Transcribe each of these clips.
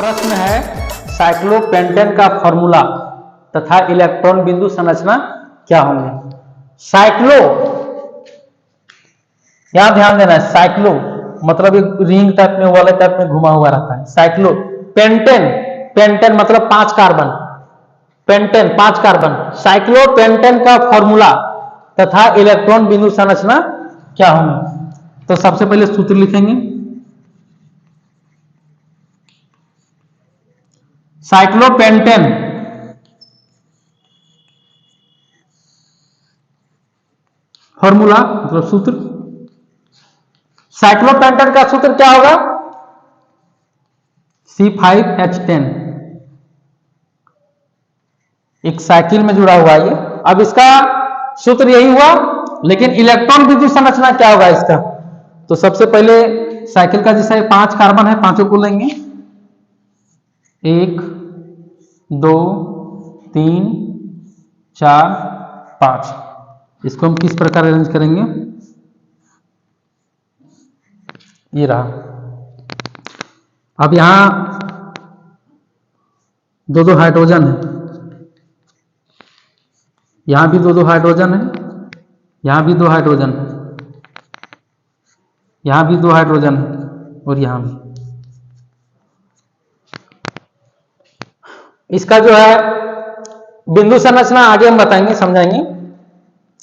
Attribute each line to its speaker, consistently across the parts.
Speaker 1: प्रश्न है साइक्लोपेंटेन का फॉर्मूला तथा इलेक्ट्रॉन बिंदु संरचना क्या होंगे। साइक्लो, यहां ध्यान देना है, साइक्लो मतलब एक रिंग टाइप में वाले टाइप में घुमा हुआ रहता है। साइक्लो पेंटेन, पेंटेन मतलब 5 कार्बन, पेंटेन 5 कार्बन। साइक्लोपेंटेन का फॉर्मूला तथा इलेक्ट्रॉन बिंदु संरचना क्या होंगे। तो सबसे पहले सूत्र लिखेंगे, साइक्लोपेंटेन फॉर्मूला मतलब सूत्र। साइक्लोपेंटेन का सूत्र क्या होगा, C5H10। एक साइकिल में जुड़ा हुआ है ये। अब इसका सूत्र यही हुआ, लेकिन इलेक्ट्रॉन बिंदु संरचना क्या होगा इसका। तो सबसे पहले साइकिल का जैसा 5 कार्बन है, पांचों को लेंगे, 1 2 3 4 5। इसको हम किस प्रकार अरेंज करेंगे, ये रहा। अब यहां 2-2 हाइड्रोजन है, यहां भी 2-2 हाइड्रोजन है, यहां भी 2 हाइड्रोजन है, यहां भी 2 हाइड्रोजन है और यहां भी। इसका जो है बिंदु संरचना आगे हम बताएंगे, समझाएंगे,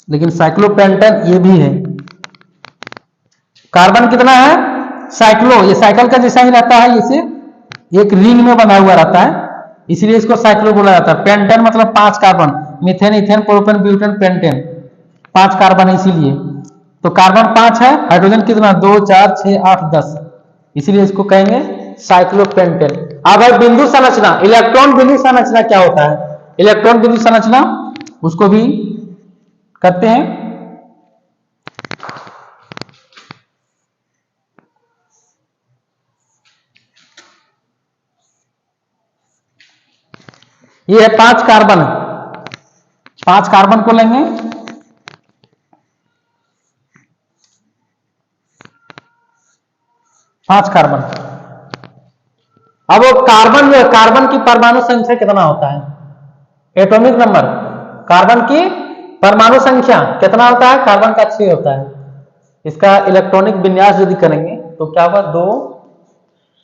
Speaker 1: लेकिन साइक्लोपेंटेन ये भी है। कार्बन कितना है, साइक्लो, ये साइकिल का जैसा ही रहता है, इसे एक रिंग में बना हुआ रहता है, इसलिए इसको साइक्लो बोला जाता है। पेंटेन मतलब 5 carbon, methane ethane propane butane pentane 5 carbon है इसीलिए। तो कार्बन 5 है, हाइड्रोजन कितना 2 4 6 8 10, इसीलिए इसको कहेंगे साइक्लोपेंटेन। अब है बिंदु संरचना, इलेक्ट्रॉन बिंदु संरचना क्या होता है। इलेक्ट्रॉन बिंदु संरचना उसको भी करते हैं। ये है 5 कार्बन, 5 कार्बन को लेंगे, पांच कार्बन। अब वो कार्बन जो है, कार्बन की परमाणु संख्या कितना होता है, एटॉमिक नंबर, कार्बन की परमाणु संख्या कितना होता है, कार्बन का 6 होता है। इसका इलेक्ट्रॉनिक विन्यास यदि करेंगे तो क्या होगा, 2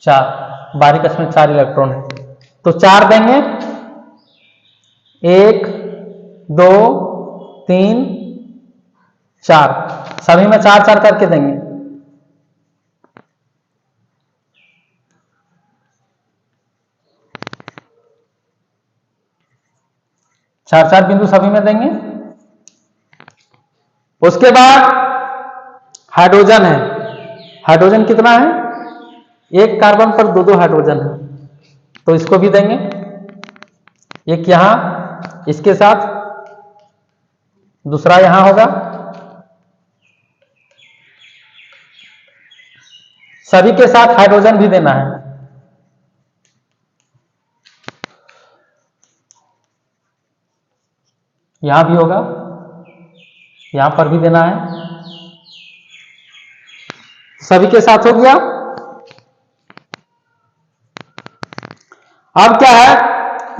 Speaker 1: 4, बारीक इसमें 4 इलेक्ट्रॉन है, तो 4 देंगे, 1 2 3 4, सभी में 4 4 करके देंगे। चार बिंदु सभी में देंगे। उसके बाद हाइड्रोजन है, हाइड्रोजन कितना है, 1 कार्बन पर 2-2 हाइड्रोजन है, तो इसको भी देंगे। एक यहां इसके साथ, दूसरा यहां होगा, सभी के साथ हाइड्रोजन भी देना है। यहां भी होगा, यहां पर भी देना है, सभी के साथ हो गया। अब क्या है,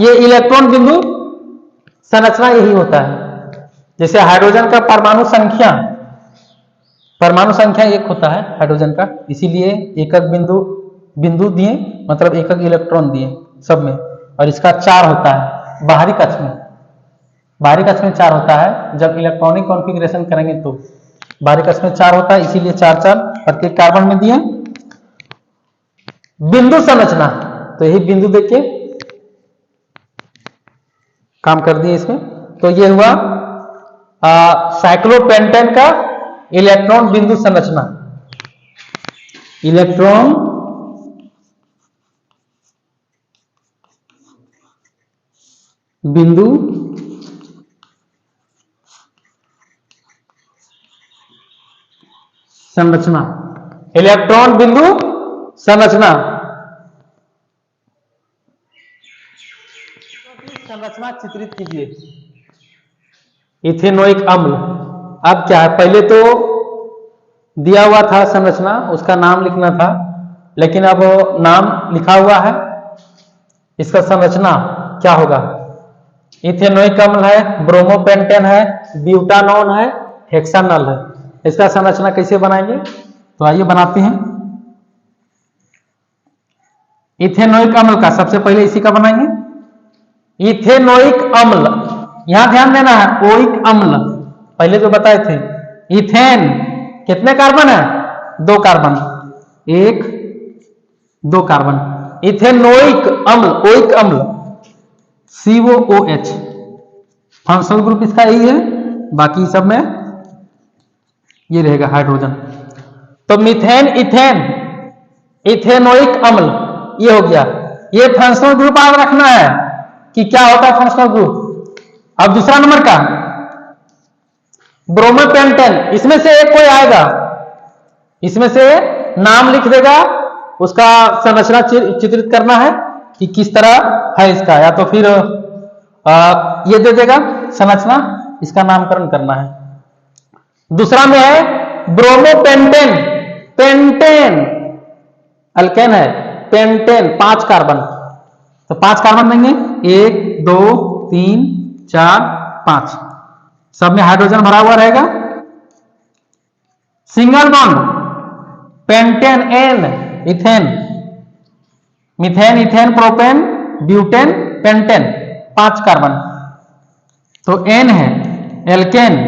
Speaker 1: ये इलेक्ट्रॉन बिंदु संरचना यही होता है। जैसे हाइड्रोजन का परमाणु संख्या, परमाणु संख्या 1 होता है हाइड्रोजन का, इसीलिए एकक बिंदु दिए, मतलब एकक इलेक्ट्रॉन दिए सब में। और इसका 4 होता है बाहरी कक्ष में, बाहरी कक्ष में 4 होता है। जब इलेक्ट्रॉनिक कॉन्फ़िगरेशन करेंगे तो बाहरी कक्ष में 4 होता है, इसीलिए 4 4 प्रत्येक कार्बन में दिए। बिंदु संरचना, तो यही बिंदु देखिए काम कर दिए इसमें। तो ये हुआ साइक्लोपेंटेन का इलेक्ट्रॉन बिंदु संरचना। इलेक्ट्रॉन बिंदु संरचना, इलेक्ट्रॉन बिंदु संरचना। संरचना चित्रित कीजिए। इथेनोइक अम्ल, अब क्या है, पहले तो दिया हुआ था संरचना, उसका नाम लिखना था, लेकिन अब नाम लिखा हुआ है इसका संरचना क्या होगा? इथेनोइक अम्ल है, ब्रोमोपेंटेन है, ब्यूटानोन है, हेक्सानल है। इसका संरचना कैसे बनाएंगे? तो आइए बनाते हैं। इथेनोइक अम्ल का सबसे पहले इसी का बनाएंगे। इथेनोइक अम्ल, यहां ध्यान देना है, ओइक अम्ल पहले जो बताए थे। इथेन कितने कार्बन है? 2 कार्बन, 1 2 कार्बन। इथेनोइक अम्ल, ओइक अम्ल COOH, फंक्शनल ग्रुप इसका यही है, बाकी सब में ये रहेगा हाइड्रोजन। तो मीथेन, इथेन, इथेनोइक अम्ल ये हो गया। ये फंक्शनल ग्रुप याद रखना है कि क्या होता है फंक्शनल ग्रुप। अब दूसरा नंबर का ब्रोमोपेंटेन, इसमें से एक कोई आएगा, इसमें से नाम लिख देगा, उसका संरचना चित्रित करना है कि किस तरह है इसका, या तो फिर ये दे देगा संरचना, इसका नामकरण करना है। दूसरा में है ब्रोमोपेंटेन, पेंटेन अल्केन है, पेंटेन 5 कार्बन, तो 5 कार्बन देंगे, 1 2 3 4 5, सब में हाइड्रोजन भरा हुआ रहेगा। सिंगल बॉन्ड पेंटेन एन, ethane, methane, ethane, propane, butane, pentane 5 carbon, तो एन है, एल्केन,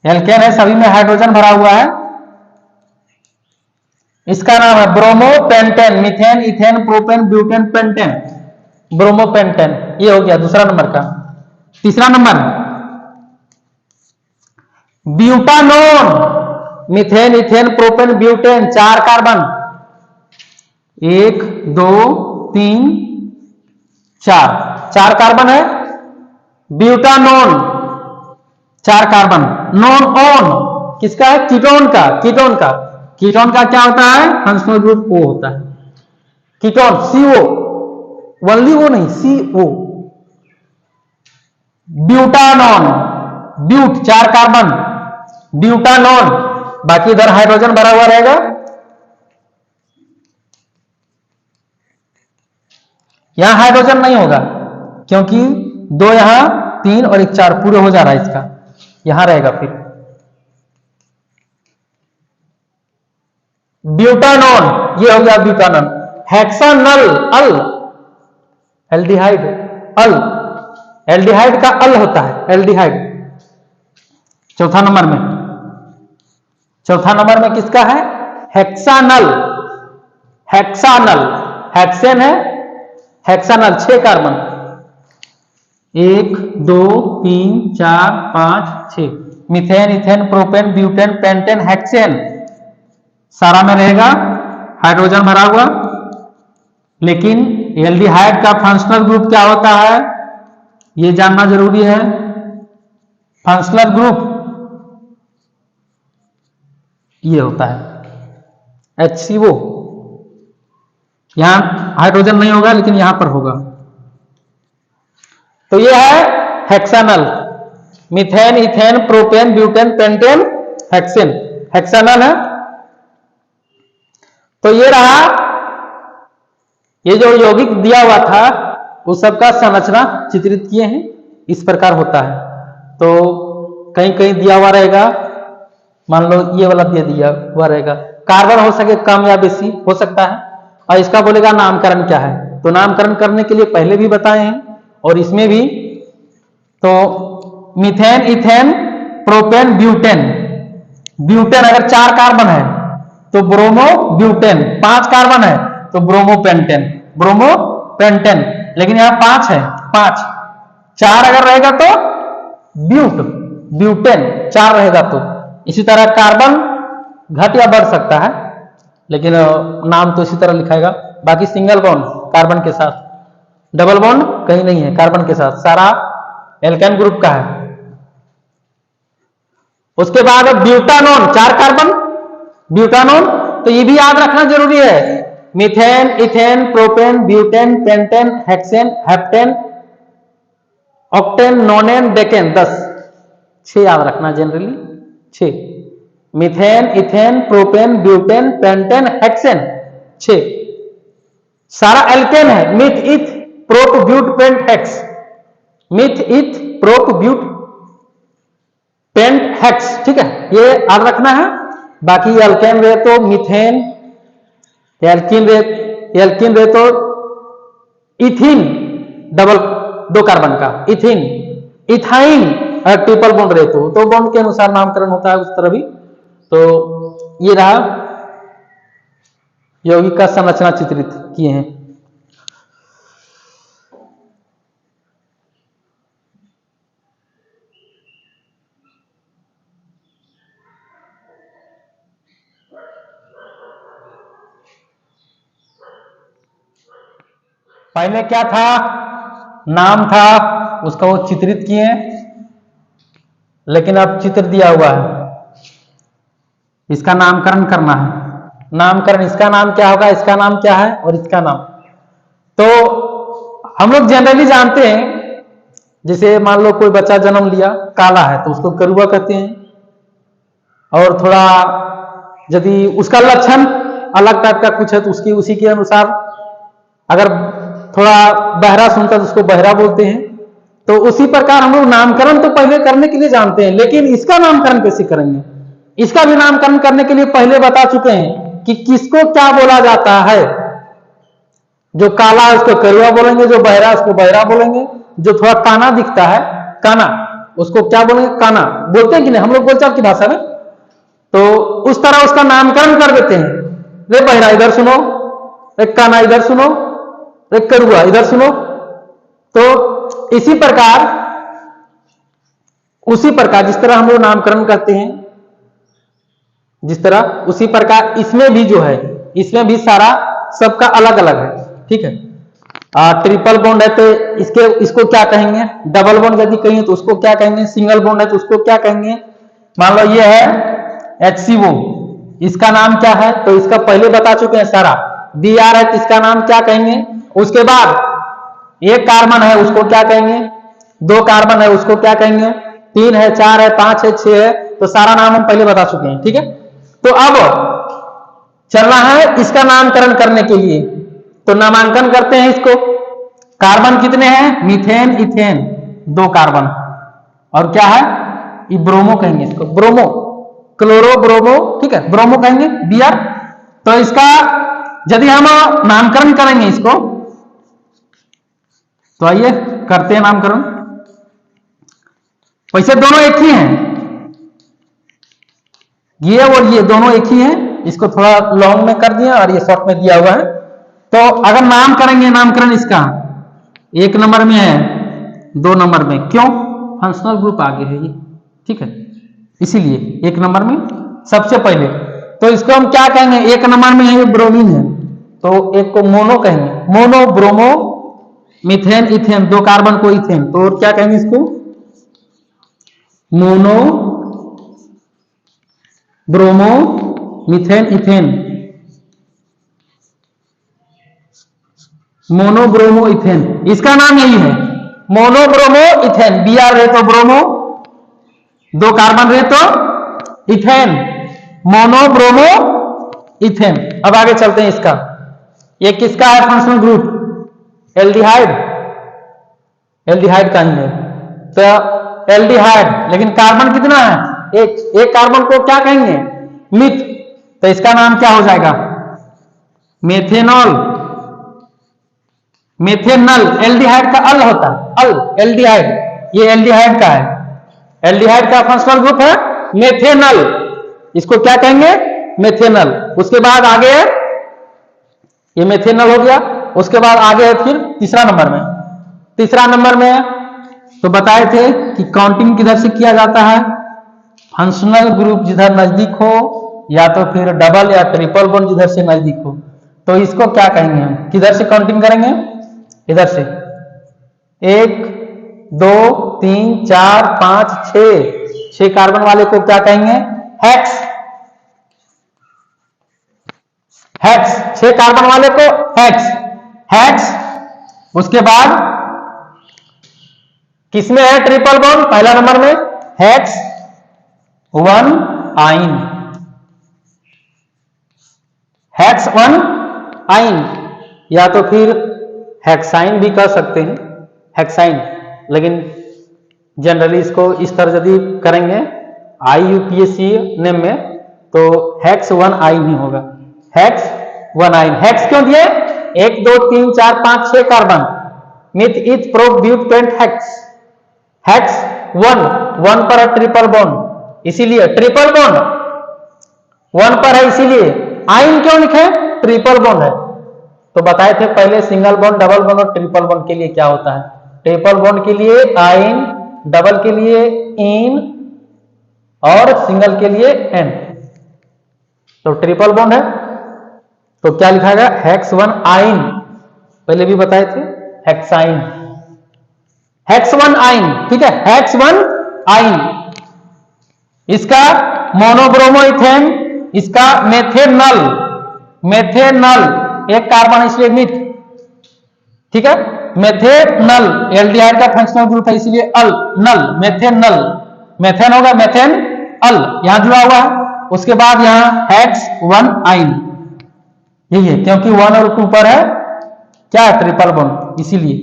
Speaker 1: एल्केन है, सभी में हाइड्रोजन भरा हुआ है। इसका नाम है bromopentane, methane, ethane, propane, butane, pentane, bromopentane. ये हो गया दूसरा नंबर का। तीसरा नंबर butanone, methane, ethane, propane, butane 4 carbon, 1 2 3 4 carbon है। Butanone 4 carbon. नॉन ऑन किसका है? कीटोन का, कीटोन का। कीटोन का क्या होता है? फंक्शनल ग्रुप O होता है। कीटोन CO, ओनली O नहीं, CO। ब्यूटानॉन, ब्यूट 4 कार्बन, ब्यूटानॉन, बाकी इधर हाइड्रोजन भरा हुआ रहेगा। यहां हाइड्रोजन नहीं होगा क्योंकि 2 यहां, 3 और 1 4 पूरे हो जा रहा है इसका, यहां रहेगा फिर। ब्यूटानॉन ये हो गया ब्यूटानॉन। हेक्सानल, अल, एल्डिहाइड, अल, एल्डिहाइड का अल होता है, एल्डिहाइड। चौथा नंबर में, चौथा नंबर में किसका है? हेक्सानल, हेक्सानल, हेक्सेन है, हेक्सानल 6 carbon, 1 2 3 4 5 6। Methane, ethane, propane, butane, pentane, hexane सारा में रहेगा हाइड्रोजन भरा हुआ। लेकिन एल्डिहाइड का फंक्शनल ग्रुप क्या होता है ये जानना जरूरी है। फंक्शनल ग्रुप ये होता है HCO। यहां हाइड्रोजन नहीं होगा लेकिन यहां पर होगा। तो ये है hexanal, methane, ethane, propane, butane, pentane, hexane, hexanal है। तो ये रहा, ये जो यौगिक दिया हुआ था उस सबका संरचना चित्रित किए हैं, इस प्रकार होता है। तो कहीं कहीं दिया हुआ रहेगा, मान लो ये वाला दिया हुआ रहेगा, कार्बन हो सके कम या बेसी हो सकता है, और इसका बोलेगा नामकरण क्या है। तो नामकरण करने के लिए पहले भी बताए हैं और इसमें भी। तो methane, ethane, propane, butane, butane अगर 4 कार्बन है तो ब्रोमो ब्यूटेन, 5 कार्बन है तो ब्रोमोपेंटेन, ब्रोमोपेंटेन। लेकिन यहां 5 है, 5, 4 अगर रहेगा तो ब्यूट, ब्यूटेन 4 रहेगा तो। इसी तरह कार्बन घट या बढ़ सकता है, लेकिन नाम तो इसी तरह लिखाएगा। बाकी सिंगल बॉन्ड कार्बन के साथ, डबल बॉन्ड कहीं नहीं है कार्बन के साथ, सारा एल्केन ग्रुप का है। उसके बाद ब्यूटानोन 4 कार्बन, ब्यूटानोन, तो ये भी याद रखना जरूरी है। Methane, ethane, propane, butane, pentane, hexane, heptane, octane, nonane, decane 10, 6 याद रखना generally, 6। Methane, ethane, propane, butane, pentane, hexane 6। सारा एल्केन है। Meth eth prop but pent hex, meth eth prop but pent hex, ठीक है, ये याद रखना है। बाकी एल्केन रहे तो मीथेन, एल्किन रहे तो इथिन, डबल 2 कार्बन का इथिन, इथाइन अगर ट्रिपल बॉन्ड रहे तो बॉन्ड के अनुसार नामकरण होता है उस तरह भी। तो ये रहा यौगिक का संरचना चित्रित किए हैं। पहले क्या था, नाम था, उसका वो चित्रित किए, लेकिन अब चित्र दिया हुआ है, इसका नामकरण करना है। नामकरण, इसका नाम क्या होगा, इसका नाम क्या है और इसका नाम। तो हम लोग जनरली जानते हैं, जैसे मान लो कोई बच्चा जन्म लिया काला है तो उसको करुआ कहते हैं, और थोड़ा यदि उसका लक्षण अलग टाइप का कुछ है तो उसकी उसी के अनुसार, अगर थोड़ा बहरा सुनता है तो उसको बहरा बोलते हैं। तो उसी प्रकार हम लोग नामकरण तो पहले करने के लिए जानते हैं, लेकिन इसका नामकरण कैसे करेंगे, इसका भी नामकरण करने के लिए पहले बता चुके हैं कि किसको क्या बोला जाता है। जो काला है उसको करुआ बोलेंगे, जो बहरा है उसको बहरा बोलेंगे, जो थोड़ा काना दिखता है काना, उसको क्या बोलेंगे, काना बोलते हैं कि नहीं हम लोग बोलचाल की भाषा में। तो उस तरह उसका नामकरण कर देते हैं, रे बहरा इधर सुनो, एक काना इधर सुनो, एक करुआ इधर सुनो। तो इसी प्रकार, उसी प्रकार जिस तरह हम लोग नामकरण करते हैं, जिस तरह उसी प्रकार इसमें भी जो है, इसमें भी सारा सबका अलग अलग है, ठीक है। ट्रिपल बॉन्ड है तो इसको क्या कहेंगे, डबल बॉन्ड यदि कहेंगे तो उसको क्या कहेंगे, सिंगल बॉन्ड है तो उसको क्या कहेंगे। मान लो ये है HCO, इसका नाम क्या है, तो इसका पहले बता चुके हैं सारा। Br है तो इसका नाम क्या कहेंगे। उसके बाद एक कार्बन है उसको क्या कहेंगे, 2 कार्बन है उसको क्या कहेंगे, 3 है, 4 है, 5 है, 6 है, तो सारा नाम हम पहले बता चुके हैं, ठीक है। तो अब चलना है इसका नामकरण करने के लिए, तो नामांकन करते हैं इसको। कार्बन कितने हैं, मीथेन इथेन 2 कार्बन, और क्या है ये ब्रोमो कहेंगे इसको, ब्रोमो, क्लोरो ब्रोमो, ठीक है, ब्रोमो कहेंगे Br। तो इसका यदि हम नामकरण करेंगे इसको, तो आइए करते हैं नामकरण। वैसे दोनों एक ही हैं, ये और ये दोनों एक ही हैं, इसको थोड़ा लॉन्ग में कर दिया और ये शॉर्ट में दिया हुआ है। तो अगर नाम करेंगे, नामकरण इसका 1 नंबर में है, 2 नंबर में, क्यों, फंक्शनल ग्रुप आगे है ये, ठीक है, इसीलिए 1 नंबर में सबसे पहले। तो इसको हम क्या कहेंगे, 1 नंबर में है ये ब्रोमीन है, तो एक को मोनो कहेंगे, mono bromo methane ethane, 2 carbon को इथेन, तो क्या कहेंगे इसको, mono bromo methane ethane, mono bromo ethane, इसका नाम यही है, मोनो ब्रोमो इथेन। Br रहे तो ब्रोमो, 2 कार्बन रहे तो इथेन, मोनो ब्रोमो इथेन। अब आगे चलते हैं इसका, ये किसका है फंक्शनल ग्रुप, एल्डिहाइड, एल्डिहाइड का ही है। तो एल्डिहाइड, लेकिन कार्बन कितना है, एक कार्बन को क्या कहेंगे, मिथ, तो इसका नाम क्या हो जाएगा, मेथेनॉल, मेथेनल। एल्डिहाइड का अल होता है, अल एल्डिहाइड, ये एल्डिहाइड का है, एल्डिहाइड का फंक्शनल ग्रुप है मेथेनल, इसको क्या कहेंगे, मेथेनल। उसके बाद आगे ये मेथेनल हो गया, उसके बाद आगे है फिर तीसरा नंबर में, तीसरा नंबर में तो बताए थे कि काउंटिंग किधर से किया जाता है, फंक्शनल ग्रुप जिधर नजदीक हो, या तो फिर डबल या ट्रिपल बॉन्ड जिधर से नजदीक हो, तो इसको क्या कहेंगे हम, किधर से काउंटिंग करेंगे, इधर से 1 2 3 4 5 6 कार्बन वाले को क्या कहेंगे, हेक्स, हेक्स, 6 कार्बन वाले को हेक्स, हेक्स। उसके बाद किसमें है ट्रिपल बॉन्ड, पहला नंबर में हेक्स 1 आइन, हेक्स 1 आइन। या तो फिर हेक्साइन भी कह सकते हैं, हेक्साइन, लेकिन जनरली इसको इस तरह यदि करेंगे IUPAC नेम में तो हेक्स 1 आइन ही होगा, हेक्स 1 आइन। हेक्स क्यों दिए? 1 2 3 4 5 6 carbon, meth eth prop but pent hex. Hex 1 पर है ट्रिपल बॉन्ड, इसीलिए ट्रिपल बॉन्ड 1 पर है, इसीलिए आइन क्यों लिखे? ट्रिपल बॉन्ड है। तो बताए थे पहले सिंगल बॉन्ड, डबल बॉन्ड और ट्रिपल बॉन्ड के लिए क्या होता है। ट्रिपल बॉन्ड के लिए आइन, डबल के लिए इन और सिंगल के लिए एन। तो ट्रिपल बॉन्ड है तो क्या लिखा गया? हेक्स 1 आइन। पहले भी बताए थे हेक्साइन, हेक्स 1 आइन, ठीक है, हेक्स 1 आइन। इसका मोनोब्रोमो इथेन, इसका मेथेनल, मेथेनल एक कार्बन इसलिए मिथ, ठीक है, मेथेनल एल्डिहाइड का फंक्शनल ग्रुप है इसलिए अल, नल, मेथेनल, मेथेन होगा मेथेन अल यहां जुड़ा हुआ है। उसके बाद यहां हेक्स 1 आइन, यही है क्योंकि 1 और 2 पर है क्या? ट्रिपल बॉन्ड, इसीलिए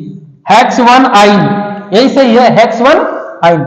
Speaker 1: हेक्स 1 आइन, यही सही है, हेक्स 1 आइन।